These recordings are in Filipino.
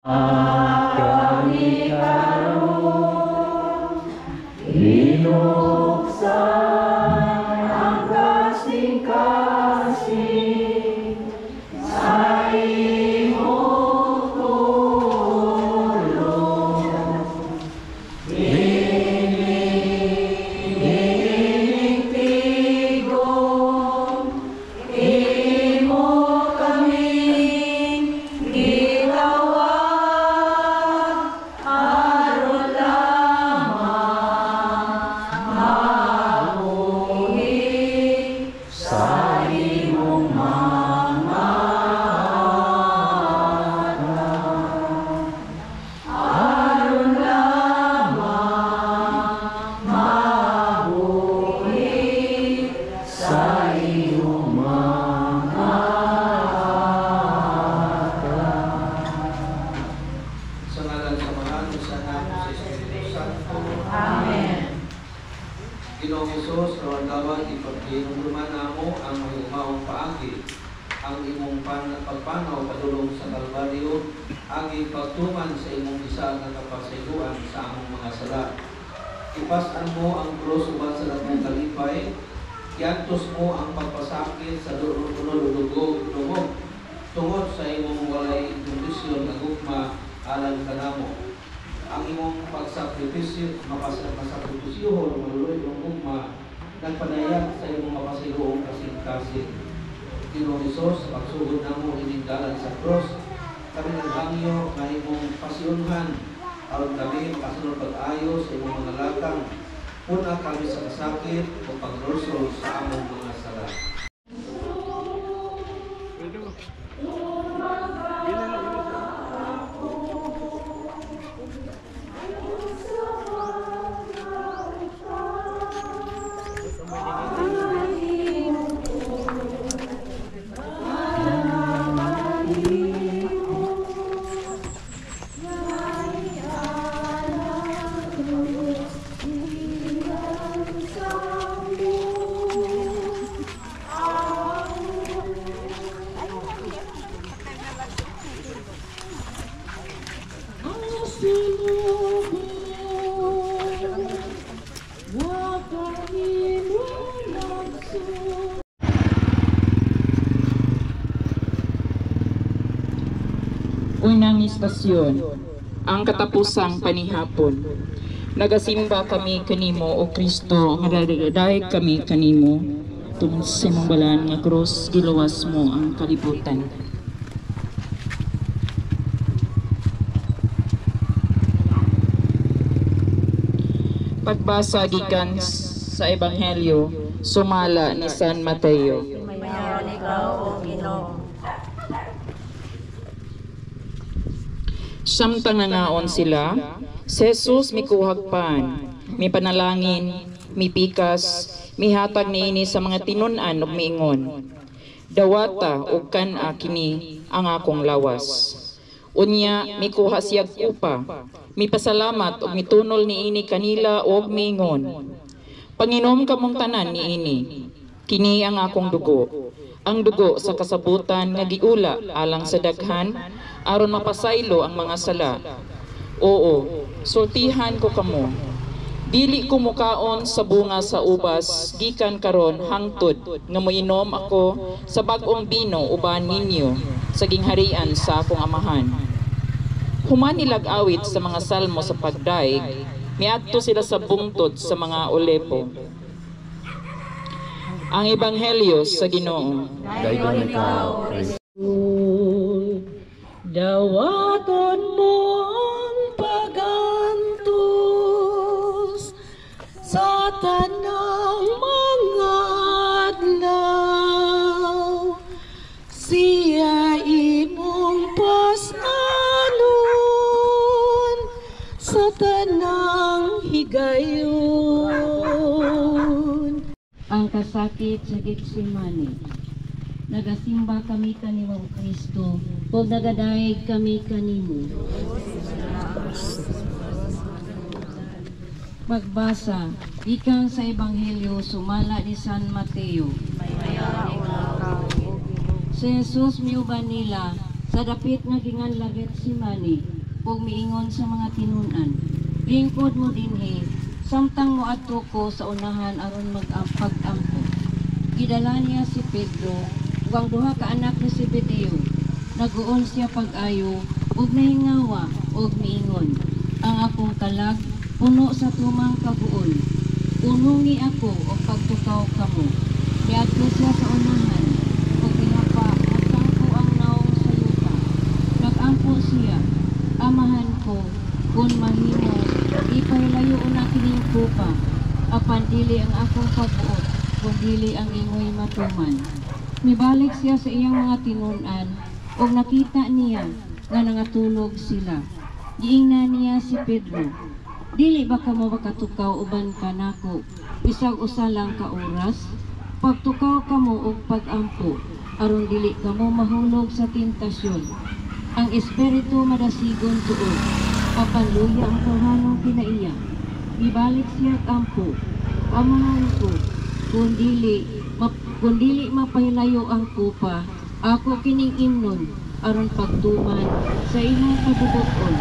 Kami karon binuksan ang kasing-kasing sa imong tulong. Hinihiling tigong imo kaming gitawag. Ginoong Hesus, kawan-kawan, ipagkinumduman namo ang mahiumaong paagi, ang imong pagpanaw padulong sa Kalbaryo, agi pagtuman sa imong isa nga kapasayloan sa among mga sala. Ipasan mo ang krus uban sa latong kalipay, iantos mo ang pagpasakit sa lulugog tungod sa imong walay kondisyon nga gugma alang kanamo. Ang imong pagsakripisyo, masakripisyo o maluloy ng gugma, nagpanayag sa imong mapasiloong kasing-kasing. Ginoong Hesus, pagsugod na mo inindalan sa cross, kami naghangyo na imong pasiunhan, aron kami kasunod pag-ayo sa imong mga latang, puna kami sa kasakit o pagrosol sa among mga sala. Unang istasyon, ang katapusang panihapon. Nagasimba kami kanimo o Kristo, nagadaig kami kanimo, tungod sa imong balaan nga krus, giluwas mo ang kalibutan. Pagbasa gikan sa Ebanghelyo sumala ni San Mateo. Mayon ikaw o Ginoo. Samtang nangaon sila, si Jesus mikuhagpan, mi panalangin, mi pikas, mihatag niini sa mga tinun-an ug miingon, dawata ug kan-a kini ang akong lawas. Unya mikuha siyag upa, mipasalamat ug mitunol niini kanila ug miingon, Panginom kamong tanan niini, kini ang akong dugo, ang dugo sa kasabutan nga giula alang sa daghan aron mapasaylo ang mga sala. Oo, sultihan ko kamo. Dili ko mukaon sa bunga sa ubas gikan karon hangtod nga moinom ako sa bag-ong bino uban ninyo sa gingharian sa akong amahan. Human nilag awit sa mga salmo sa pagdaig, miadto sila sa bungtod sa mga olepo. Ang Ebanghelyo sa Ginoo. Dayon ikaw, Kristo. Dawaton mo ang pagantos sa tanang mga adlaw, siya imong pasalon sa tanang higayon. Ang kasakit sa Getsemani. Nagasimba kami kanimo Kristo, ug nagadaig kami kanimo. Pagbasa ikan sa Ebanghelyo sumala ni San Mateo. Si Jesus miuban nila Sa dapit nga ginganlag Getsemani, ug miingon sa mga tinunan, lingkod mo dinhi, samtang mo adto ko sa unahan aron pag-ampo. Gidala niya si Pedro ug ang duha ka anak ni Zebedeo. Naguol siya pag-ayo ug nahingawa ug miingon, ang akong kalag puno sa tumang kaguol. Unungi ako o pagtukaw kamo. Niadto siya sa unahan ug gihapa nagsampo ang naong sa yuta. Nagampo siya, amahan ko, kun mahimo, ipailayo na kining kupa. Apan dili ang akong pagbuot, kun dili ang ingoy matuman. Mibalik siya sa iyang mga tinunan ug nakita niya nga nangatulog sila. Giingnan niya si Pedro, dili ba ka mo makatukaw uban ka nako, bisag usa lang ka oras? Pagtukaw ka mo og pag-ampo, aron dili ka mo mahulog sa tentasyon. Ang espiritu madasigon tuod, papanluya ang kahanong kinaiya. Ibalik siya ampo, amahan ko, kung dili mapahilayo ang kupa, ako kining imnon, aron pagtuman sa ilang kabubuton.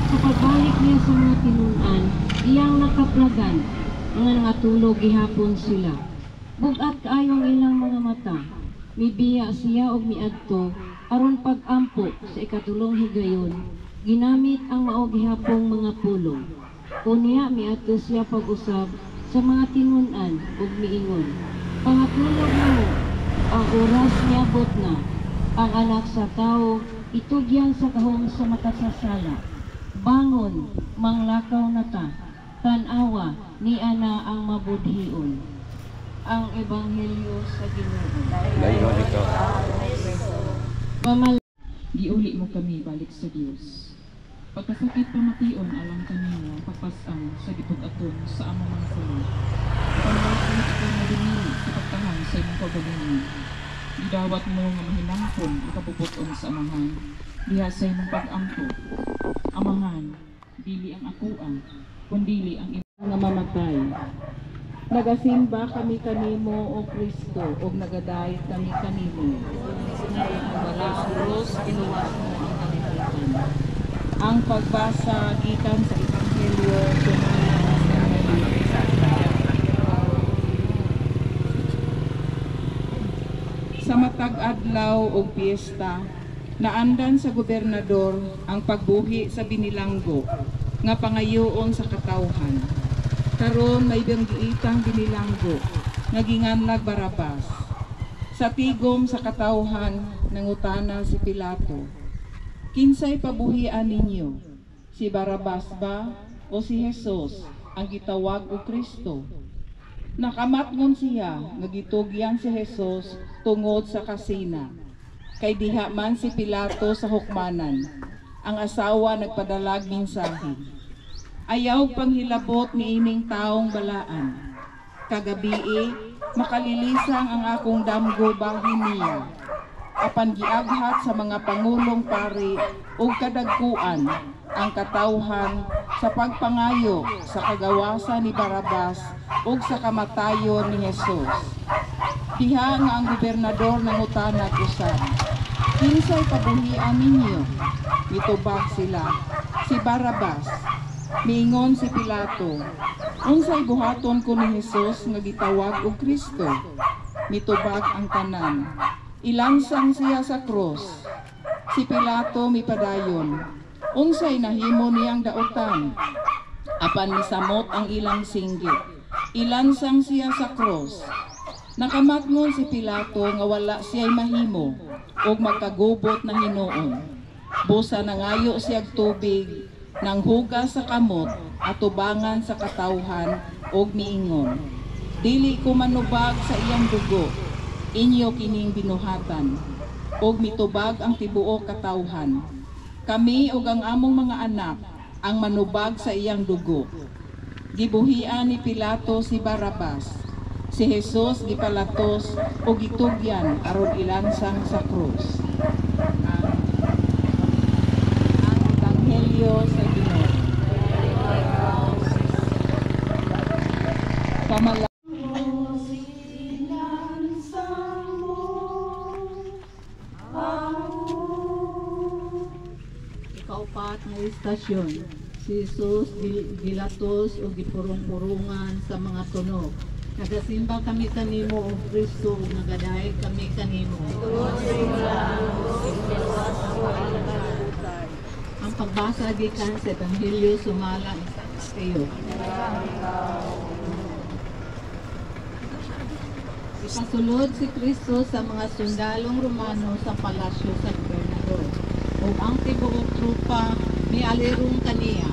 Sa pagbalik niya sa mga tinunan, iyang nakaplagan, mga nangatulog gihapon sila. Bugat kaayong ilang mga mata, mibiya siya og miadto, aron pag-ampo sa ikatulong higayon, ginamit ang mao gihapong mga pulong. Unya miadto siya pag-usab sa mga tinunan ug miingon, pangatulog mo, ang oras niabot na, ang anak sa tao itugyan sa kahong sa matasasala. Bangon, manglakaw na ta, tan-awa ni ana ang mabudhion. Ang Ebanghelyo sa Ginoo. Dayon ikaw. Giuli mo kami balik sa Dios. Pagkasakit pamation alang kanimo pagpasang sa gitug-aton sa among mga sala. Panlakot ko na dinili sa pagtahang sa imong kagalingon. Gidawat mo nga mahinangpon ikapuputon sa amahan diha sa imong pag-ampo. Amahan, dili ang akuan, kundili ang imong nga mamatay. Nagasimba kami kanimo o Kristo ug nagadayeg kami kanimo. Wala ang krus, inuwas mo ang kalibutan. Ang pagbasa gikan sa Ebanghelyo sa matag adlaw og piyesta, naandan sa gobernador ang pagbuhi sa binilanggo nga pangayoon sa katawhan. Karon may banggiitang binilanggo nga ginganlag Barabas. Sa tigom sa katawhan nangutana si Pilato, kinsay pabuhian ninyo? Si Barabas ba o si Jesus ang gitawag o Kristo? Nakamatngon siya nga gitugyan si Jesus tungod sa kasina. Kay diha man si Pilato sa hukmanan, ang asawa nagpadalag mensahe. Ayaw panghilabot ni ining taong balaan. Kagabii, makalilisang ang akong damgo bahin niya. Apan giaghat sa mga pangulong pari ug kadagkuan ang katawhan sa pagpangayo sa kagawasan ni Barabas ug sa kamatayon ni Jesus. Diha nga ang gobernador nangutana usab, kinsay pabuhian ninyo? Mitubag sila, si Barabas. Miingon si Pilato, unsay buhaton ko ni Jesus nga gitawag og Kristo? Mitubag ang tanan, ilansang siya sa krus. Si Pilato mipadayon, unsay nahimo niyang daotan? Apan misamot ang ilang singgit, ilansang siya sa krus. Nakamatngon si Pilato nga wala siya'y mahimo og magkagubot na hinuon. Busa nangayo siyag tubig, nang hugas sa kamot at tubangan sa katawhan og miingon, dili ko manubag sa iyang dugo, inyo kining binuhatan, og mitubag ang tibuok katawhan. Kami ug ang among mga anak ang manubag sa iyang dugo. Gibuhian ni Pilato si Barabas, si Jesus gipalatos o gitugyan aron ilansang sa krus. Ang Ebanghelyo sa Ginoo. nga istasyon. Si Jesus gilatos o gipurong-purungan sa mga tunog. Nagasimba kami kanimo o Kristo, nagadaig kami kanimo. Ang pagbasa gikan sa Ebanghelyo sumala sa iyo. Ipasulod si Kristo sa mga sundalong Romano sa palasyo sa gobernador. O ang tibuok trupa ni alirong kaniya.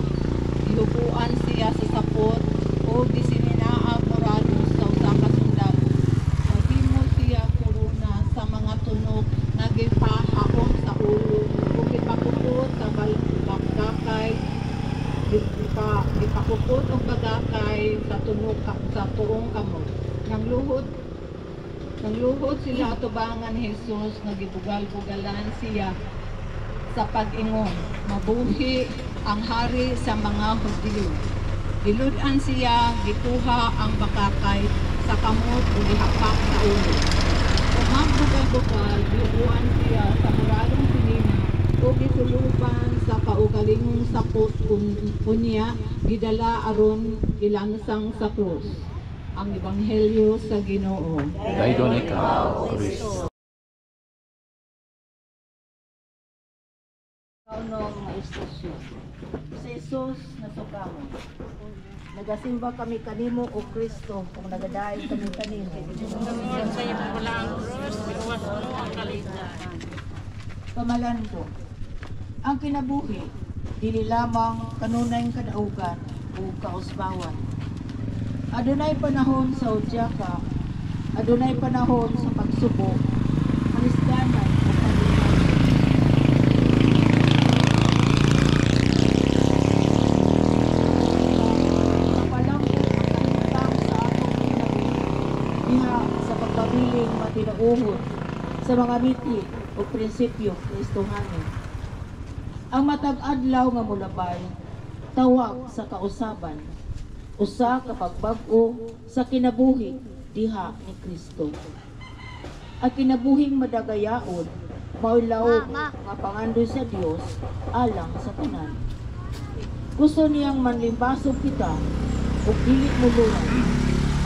Ilubuan siya sa sapot o disiminaa morado sa usa ka sundalo. Mahimo siya korona sa mga tunog na gipahahom sa ulo o gipakupot sa bagakay ipakupot o bagakay sa tunog sa tuong kamot. Nang luhod sila atubangan ni Jesus nga gibugal-bugalan siya sa pag-ingon, mabuhi ang hari sa mga Hudyo. Giludan siya, gikuha ang bakakay sa kamot o gihapak sa ulo. Umagbugal-bugal, giupuan siya sa muralong sinina o gituluban sa kaugalingong sapot kunya, gidala aron ilansang sa krus. Ang Ebanghelyo sa Ginoo. Dayon ikaw, Kristo. Kaunong mga istasyon. Si Jesus nasukamo. Nagasimba kami kanimo o Kristo kung nagadaig kami kanimo. Pamalan ko. Ang kinabuhi, dili lamang kanunay kadaugan o kausbawan. Adunay panahon sa udyaka, adunay panahon sa pagsubo, palisdanan o paglunan. Napalangko ang kalintang sa atong kinabuhi, diha sa pagpabiling matinauhod sa mga miti o prinsipyo Kristohanon. Ang matag adlaw nga mulabay, tawag sa kausaban, usa ka pagbag-o sa kinabuhi diha ni Kristo. Ang kinabuhing madagayaon, maulaw nga pangandoy sa Dios alang sa tanan. Gusto niyang manlimbasog kita ug dili muluhan,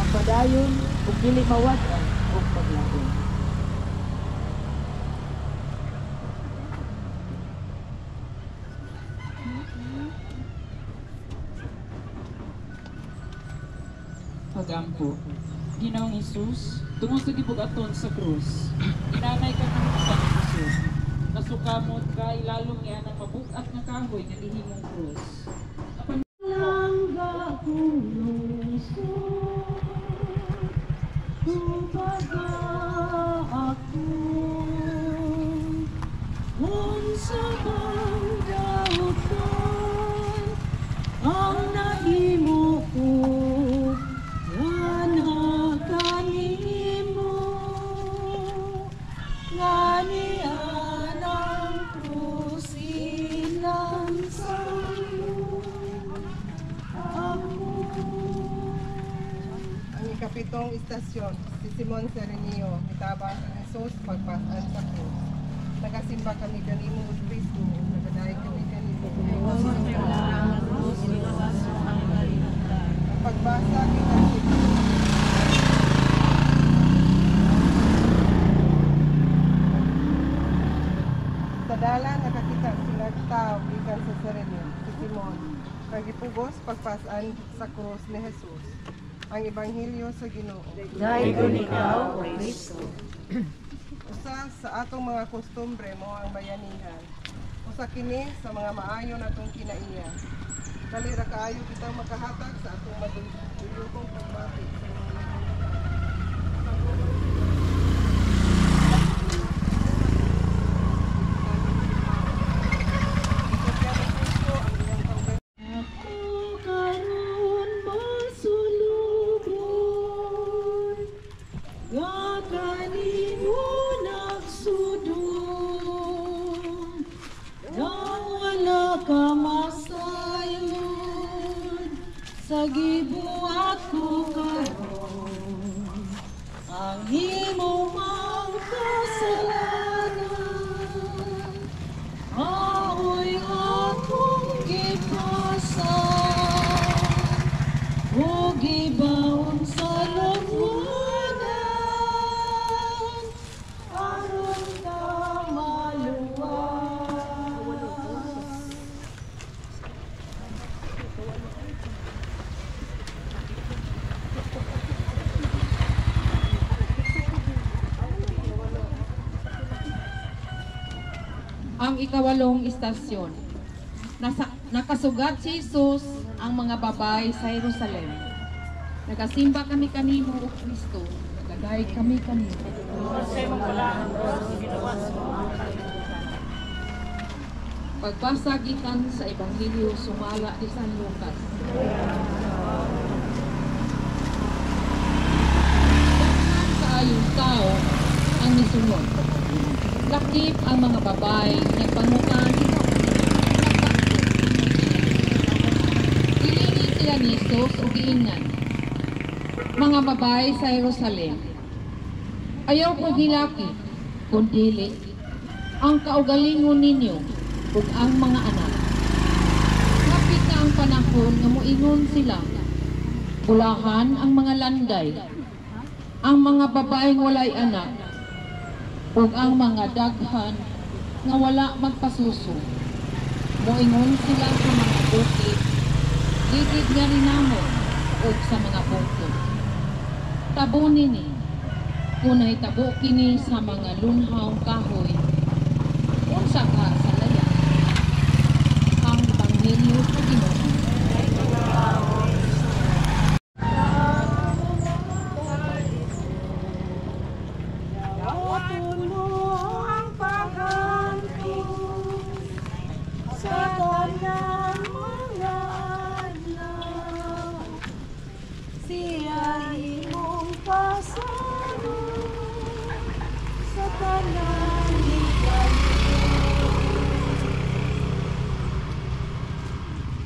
magpadayon ug dili mawad-an ug paglagon. Pagampo. Ginoong Hesus, tungod sa gibugaton sa krus, inanay ka ng usa ni Jesus. Nasukamot ka ilalong niya ng mabugat nga kahoy nga gihimong krus. Langga kuluso, tubaga ako, unsa bang dautan ang nahimo ko. Ikapitong istasyon, si Simon Serenio, mitabang si Jesus pagpasan sa krus. Nagasimba kami kanimo o Kristo, nagadaig kami kanimo. Ang pagbasa kita sa dalan nakakita sila tao gikan sa Serenio, si Simon, pagipugos pagpasan sa krus ni Jesus. Ang Ebanghelyo sa Ginoo. Dayon ikaw, Kristo. Usa sa atong mga kostumbre mo ang bayanihan. Usa kini sa mga maayo natong kinaiya. Dali ra kaayo kita makahatag sa atong maduyokong pagbati sa mga sa gibuhat ko karon, ang imong mga kasalanan, aoy akong ikawalong istasyon. Nakasugat si Jesus ang mga babay sa Jerusalem. Nagasimba kami kanimo, O Kristo, nagadaig kami kanimo. Pagbasa gikan sa Ebanghelyo sumala ni San Lucas. Daghan kaayong tao ang misunod. Lakip ang mga babay, nagpangutan, ilingin sila ni Jesus o giingan. Mga babay sa Jerusalem, ayaw ko gilaki, kundili ang kaugalingon ninyo ug ang mga anak. Hapit na ang panahon nga moingon sila. Bulahan ang mga landay, ang mga babaeng walay anak, ug ang mga daghan nga wala magpasuso. Moingon sila sa mga bukid, ligid nga rinamon ug sa mga bukid. Tabo nini, kunay tabo kini sa mga lunhaw kahoy, unsa ka sa layan. Ang Ebanghelyo sa Ginoo.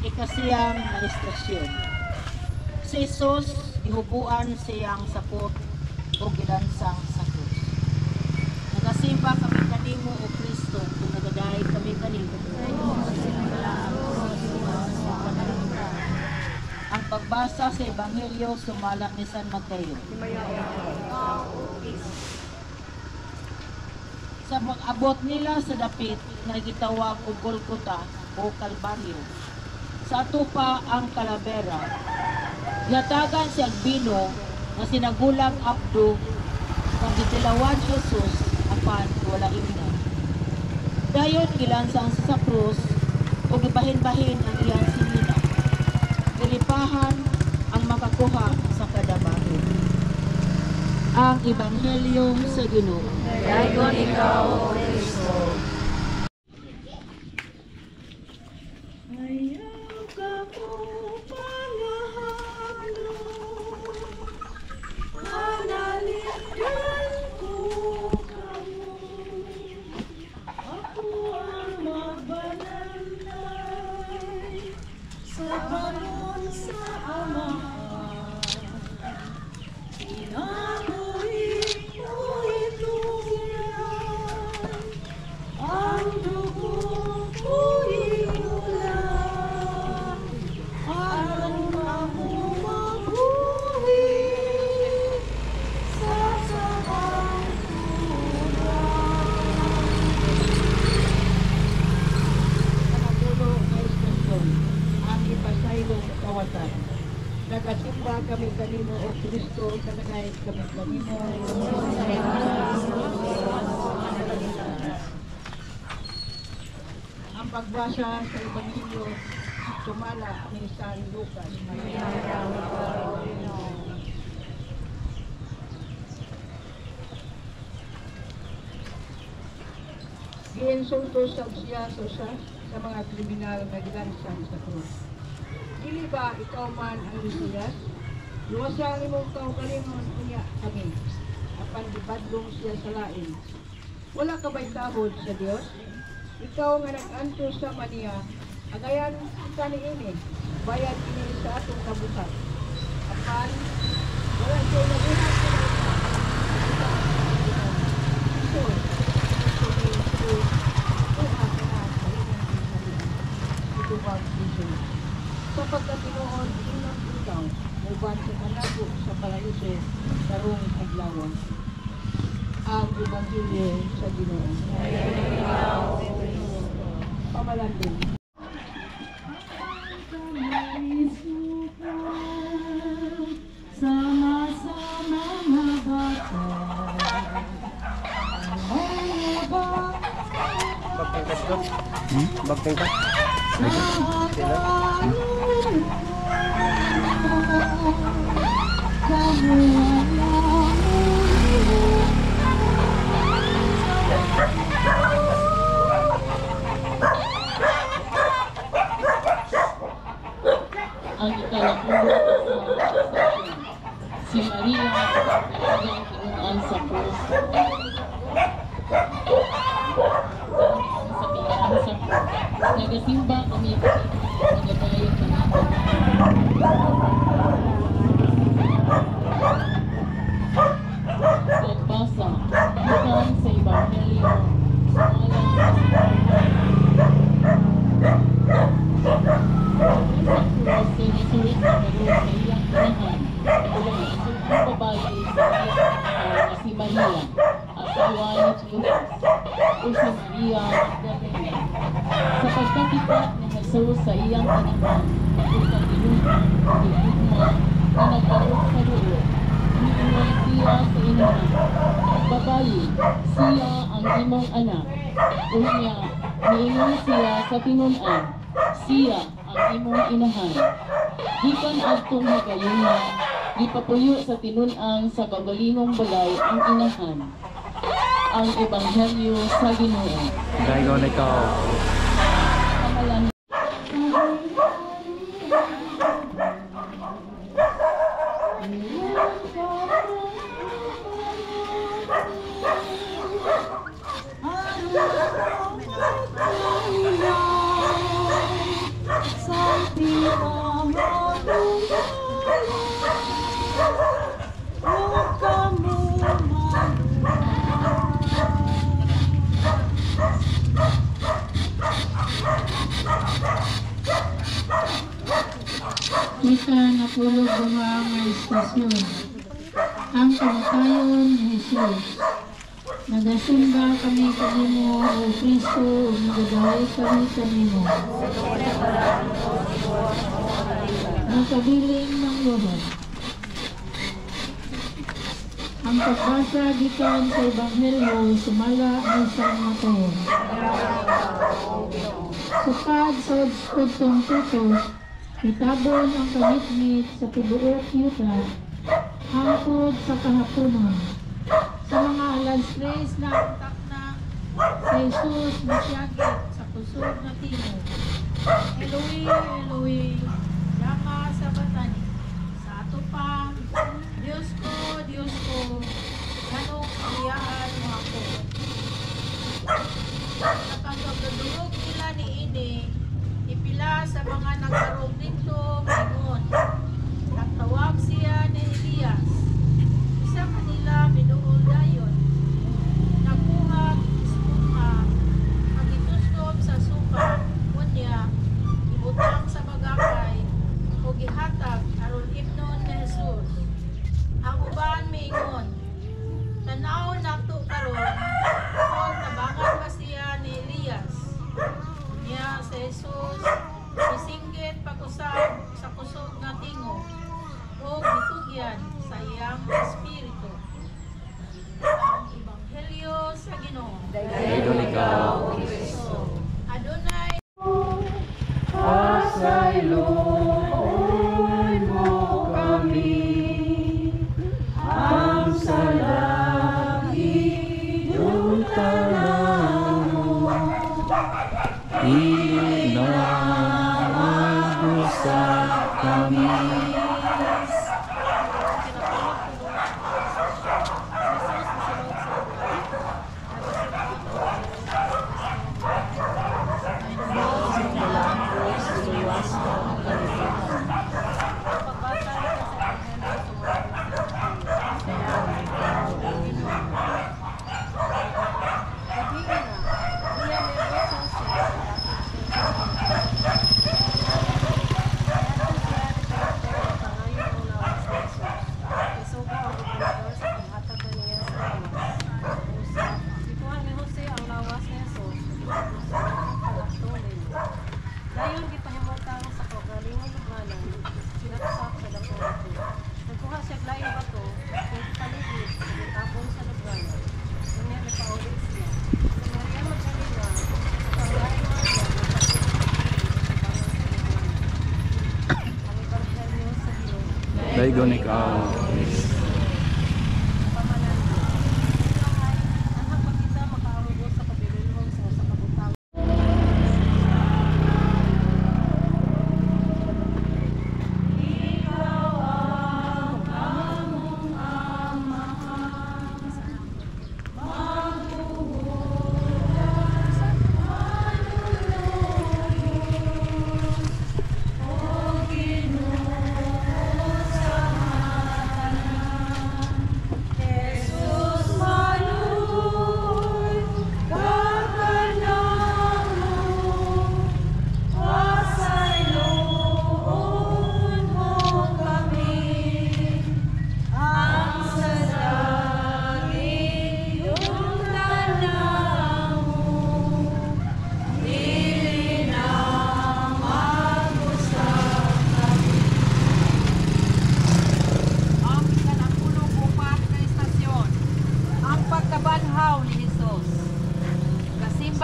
Ikasiyang na istasyon. Si Jesus, ihubuan siyang sapot o gidansang sa krus. Nagasimba kami kanimo, O Kristo, kung nagadaig kami kanimo. Ang pagbasa sa Ebanghelyo sumala ni San Mateo. Sa pag-abot nila sa dapit na gitawag og Golgota o Kalbaryo, sa tupa ang Calavera, yatagan siyang bino na sinagulang abdo kang gitilawan Jesus apan wala imna. Dayon gilansang sa krus o gibahin-bahin ang iyang sinina. Gilipahan ang makakuha sa kadabahin. Ang Ebanghelyo sa Ginoo. Dayon ikaw, O Kristo. Nagasimba kami kanimo, O Kristo, kanagayat kami kanimo. Ang pagbasa sa Ebanghelyo sumala ni San Lucas. Giinsulto siya sa mga kriminal na gilansang sa krus. Dili ba ikaw man ang Mesiyas? Luwasang imong kaugalingon niya kami. Apan gibadlong siya sa lain. Wala ka ba'y tahod sa Dios? Ikaw nga nag-anto sa maniya, agayan ka ni ini, bayad ini sa atong kabutat. Apan, wala siya nabuhat sa lain. Sa pagkatinoon, inang ikaw, uban sa kanako sa paraiso, tarong adlawan. Ang Ebanghelyo sa Ginoo. Pamalandin. Sama-sama mga bata, mga bata, Bakting ka? Ang ikalapuro si Maria ang kinuan sa krus. Sa pinaan sa krus. Nagasimba kami nagabayad kami. Pagbasa bukan sa Ebanghelyo sa si Jesus na meron sa iyang inahan ang babae sa iyang si Maria, asawa ni Jesus, o si Maria Magdalena. Sa pagkakita ni Jesus sa iyang inahan, pagkakita tinunang iligma na nagkaroon sa loob, iniingon siya sa inahan, babae, siya ang imong anak. Unya, niingon siya sa tinunan, siya ang imong inahan. Gikan adtong higayuna, gipapuyo sa tinun-an sa kagalingong balay ang inahan. Ang Ebanghelyo sa Ginoo. Gaygo na ikaw. Pangalan Ika napulog bunga ang istasyon. Ang kamatayon ni Jesus. Nagasimba kami kanimo o Kristo o nagadahay kami kanimo. Nakabiling ng Lord. Ang pagbasa gikan sa Ebanghelyo sumala ng San Mateo. Sukad sa udtong tutos, itabon ang kamit-mit sa tibuok yuta, hangtod sa kahaponon. Sa mga alas 3 na utak na, si Jesus masyagit sa kusog na timo. Eloi, Eloi, lama sa batani. Sa ato pa, Diyos ko, anong kayaan mo ako? Napagkagdurog nila ni Ine, ipila sa mga nagkarong dito, mingon. Nagtawag siya ni Elias. Isa kanila binuol dayon. Nakuha, ispuha, magituslop sa suka, kunya, ibutang sa bagakay, o gihatag, aron ibnon ni Jesus. Ang uban miingon, tanaw nato karon, kung nabangan pa siya ni Elias. Niya sa Jesus, isinggit pag-usap sa kusog na tingo, o bitugyan sa iyang espiritu. Ang Ebanghelyo sa Ginoo. Gaygo na ikaw. Adonai. Pasayloy mo kami, ang salagi yung tanamo, Inamagusa kami. Dayon gipahimutang sa kaugalingong Saigon ikaw.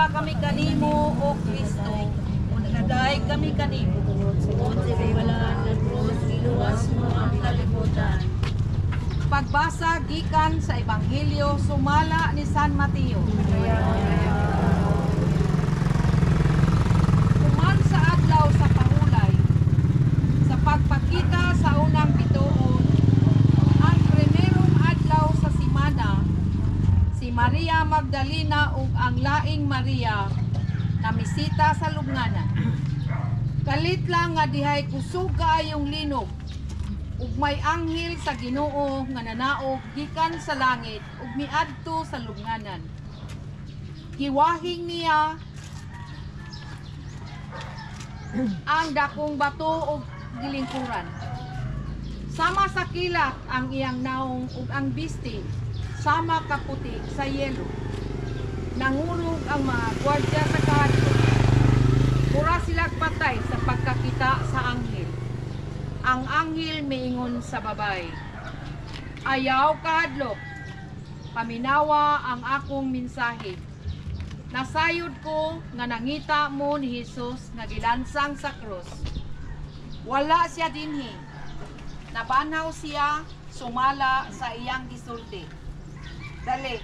Kami kanimo o Kristo, nagadaig kami kanimo. Pagbasa gikan sa Ebanghelyo sumala ni San Mateo. Human sa adlaw sa pahulay, sa pagpakita sa unang bituon, ang primerong adlaw sa simana, si Maria Magdalena ug ang laing Maria namisita sa lubnganan. Kalit lang nga dihay kusog kaayong linog ug may anghel sa Ginoo nga nanaog gikan sa langit ug miadto sa lubnganan. Giwahing niya ang dakong bato ug gilingkuran. Sama sa kilak ang iyang naong ug ang biste sama kaputi sa yelo. Nangulog ang mga gwardiya sa kahadlok. Pura silang patay sa pagkakita sa anghel. Ang anghel miingon sa babay, ayaw kahadlok, paminawa ang akong mensahe. Nasayod ko nga nangita mo ni Jesus nga gilansang sa krus. Wala siya dinhi. Nabanhaw siya sumala sa iyang gisulti. Dali,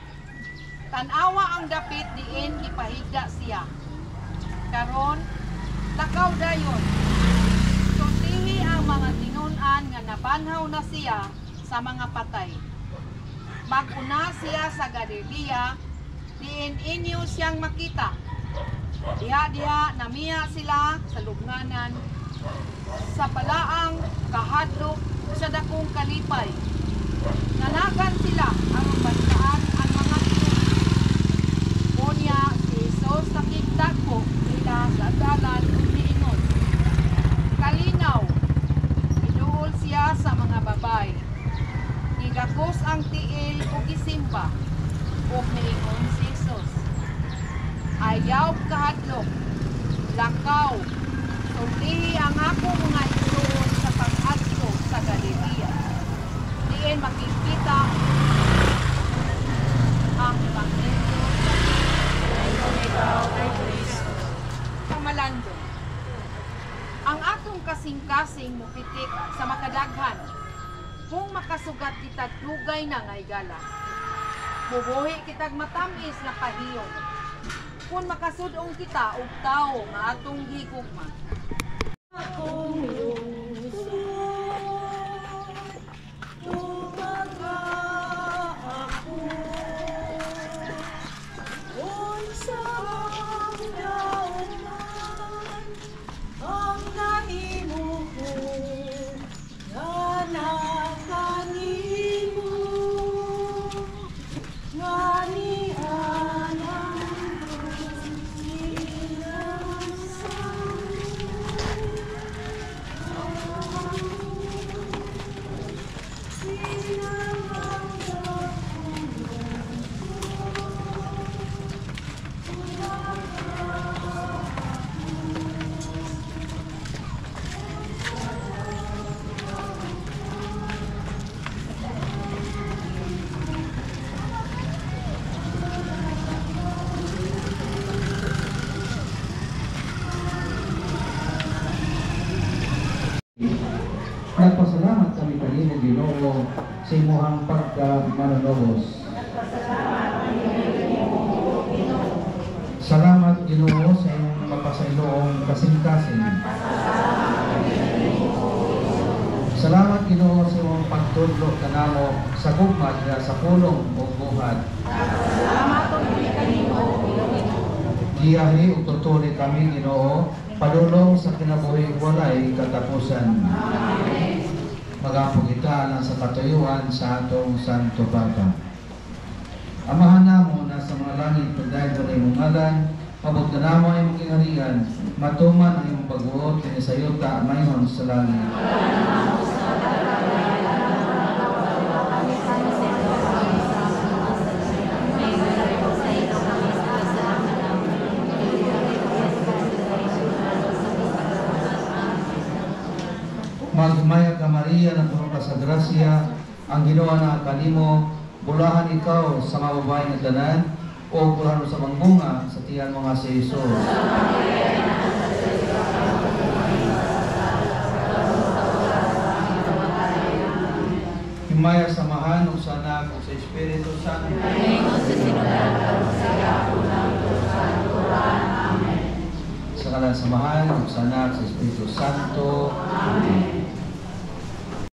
tanawa ang dapit diin ipahigda siya. Karon, takaw dayon. Sultihi ang mga tinunan nga nabanhaw na siya sa mga patay. Maguna siya sa Galilea, diin inyo siyang makita. Diha-diha namiya sila sa lubnganan, sa palaang kahadlok sa dakong kalipay. Nanagan sila ang balitaan ang mga tinunan. Kunya si Jesus nakigdagko nila sa dalan ug niingon, kalinaw, iduol siya sa mga babay. Gigakos ang tiil ug gisimba ug niingon si Jesus, ayaw kahadlok, lakaw, sultihi ang akong mga igsoon sa pag-adto sa Galilea. Diin makikita ang Ebanghelyo Pamalando. Ang atong kasing-kasing mupitik sa makadaghan. Kung makasugat kita dugay na nga higala, bubuhi kitag matamis na pahiyong. Kung makasudong kita og tao nga atong higugma. nimo Ginoo sa imong pagkamanunobos. Salamat Ginoo sa imong mapasayloong kasing-kasing. Salamat Ginoo sa imong pagtudlo kanamo sa gugma diha sa pulong ug buhat. Giyahi ug tutuli kami Ginoo padulong sa kinabuhi walay katapusan. Magapog kita lang sa katuyuan sa atong Santo Papa. Amahan namo na sa mga langit pagdahil sa imong ngalan, mabot ka namo ang imong kingharian, matuman ang imong pagbuot kini sa yuta mayhon sa langit. Magmaya ka Maria na puno ka sa grasya, ang ginawa na kanimo, bulahan ikaw sa mga babae nga tanan, o bulahan sa mangbunga sa tiyan mga si Jesus. Himaya samahan o sa Anak o sa Espiritu Santo. Sa kalan samahan o sa Anak sa Espiritu Santo.